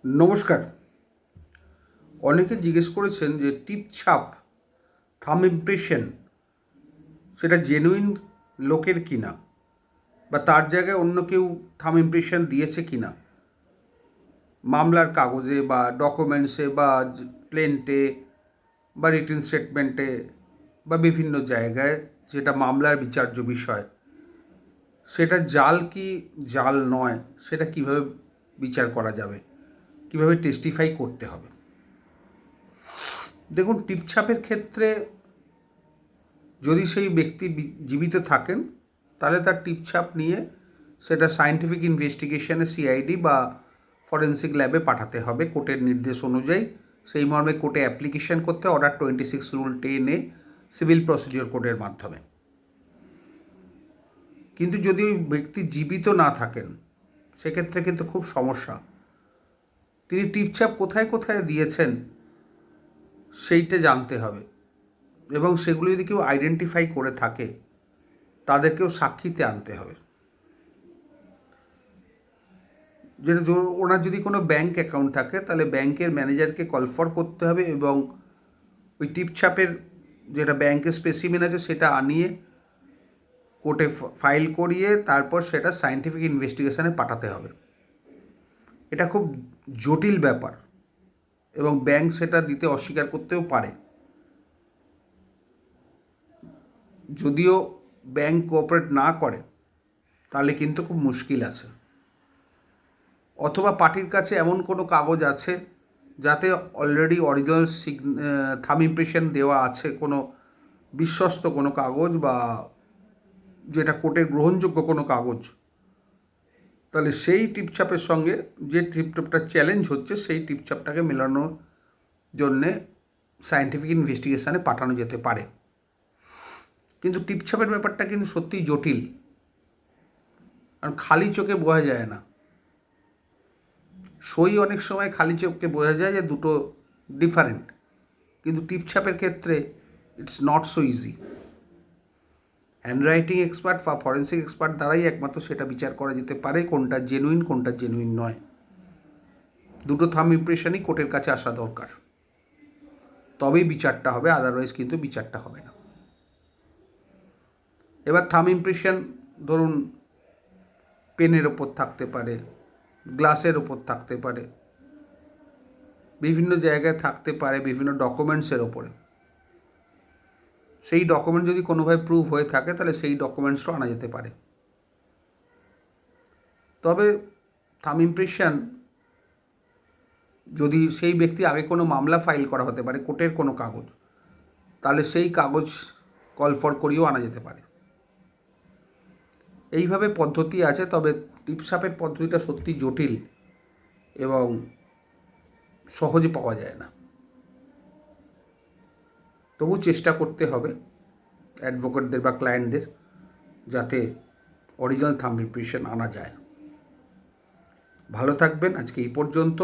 নমস্কার। অনেকে জিজ্ঞেস করেছেন যে টিপছাপ থাম ইমপ্রেশন সেটা জেনুইন লোকের কিনা, বা তার জায়গায় অন্য কেউ থাম ইমপ্রেশন দিয়েছে কিনা মামলার কাগজে বা ডকুমেন্টসে বা প্লেন্টে বা রিটেন স্টেটমেন্টে বা বিভিন্ন জায়গায়, যেটা মামলার বিচার্য বিষয়, সেটা জাল কি জাল নয় সেটা কিভাবে বিচার করা যাবে, কিভাবে টেস্টিফাই করতে হবে। দেখুন, টিপছাপের ক্ষেত্রে যদি সেই ব্যক্তি জীবিত থাকেন তাহলে তার টিপছাপ নিয়ে সেটা সায়েন্টিফিক ইনভেস্টিগেশনে সিআইডি বা ফরেন্সিক ল্যাবে পাঠাতে হবে কোর্টের নির্দেশ অনুযায়ী। সেই মর্মে কোর্টে অ্যাপ্লিকেশন করতে অর্ডার 26 রুল 10 সিভিল প্রসিডিওর কোডের মাধ্যমে। কিন্তু যদি ওই ব্যক্তি জীবিত না থাকেন সেক্ষেত্রে কিন্তু খুব সমস্যা। তিনি টিপছাপ কোথায় কোথায় দিয়েছেন সেইটা জানতে হবে, এবং সেগুলো যদি কেউ আইডেন্টিফাই করে থাকে তাদেরকেও সাক্ষীতে আনতে হবে। যেটা ওনার যদি কোনো ব্যাংক অ্যাকাউন্ট থাকে তাহলে ব্যাংকের ম্যানেজারকে কলফর করতে হবে, এবং ওই টিপছাপের যেটা ব্যাংকের স্পেসিমেন আছে সেটা আনিয়ে কোর্টে ফাইল করিয়ে তারপর সেটা সায়েন্টিফিক ইনভেস্টিগেশনে পাঠাতে হবে। এটা খুব জটিল ব্যাপার, এবং ব্যাংক সেটা দিতে অস্বীকার করতেও পারে। যদিও ব্যাংক কোঅপারেট না করে তাহলে কিন্তু খুব মুশকিল আছে। অথবা পার্টির কাছে এমন কোনো কাগজ আছে যাতে অলরেডি অরিজিনাল থাম ইমপ্রেশন দেওয়া আছে, কোনো বিশ্বস্ত কোনো কাগজ বা যেটা কোর্টের গ্রহণযোগ্য কোনো কাগজ, তাহলে সেই টিপছাপের সঙ্গে যে টিপছাপটা চ্যালেঞ্জ হচ্ছে সেই টিপছাপটাকে মেলানোর জন্যে সায়েন্টিফিক ইনভেস্টিগেশনে পাঠানো যেতে পারে। কিন্তু টিপছাপের ব্যাপারটা কিন্তু সত্যিই জটিল, কারণ খালি চোখে বোঝা যায় না। সই অনেক সময় খালি চোখে বোঝা যায় যে দুটো ডিফারেন্ট, কিন্তু টিপছাপের ক্ষেত্রে it's not so easy. Handwriting expert বা ফরেন্সিক এক্সপার্ট দ্বারাই একমাত্র সেটা বিচার করা যেতে পারে কোনটা জেনুইন কোনটা জেনুইন নয়। দুটো থাম ইমপ্রেশনই কোর্টের কাছে আসা দরকার, তবেই বিচারটা হবে, আদারওয়াইজ কিন্তু বিচারটা হবে না। এবার থাম ইমপ্রেশন ধরুন পেনের ওপর থাকতে পারে, গ্লাসের ওপর থাকতে পারে, বিভিন্ন জায়গায় থাকতে পারে, বিভিন্ন ডকুমেন্টসের ওপরে। সেই ডকুমেন্ট যদি কোনোভাবে প্রুভ হয়ে থাকে তাহলে সেই ডকুমেন্টসও আনা যেতে পারে। তবে থাম ইমপ্রেশন যদি সেই ব্যক্তি আগে কোনো মামলা ফাইল করা হতে পারে কোর্টের কোনো কাগজ, তাহলে সেই কাগজ কল ফর করিয়েও আনা যেতে পারে। এইভাবে পদ্ধতি আছে, তবে টিপছাপের পদ্ধতিটা সত্যি জটিল এবং সহজে পাওয়া যায় না। তবু চেষ্টা করতে হবে অ্যাডভোকেটদের বা ক্লায়েন্টদের যাতে অরিজিনাল থাম্ব ইমপ্রেশন আনা যায়। ভালো থাকবেন, আজকে এই পর্যন্ত।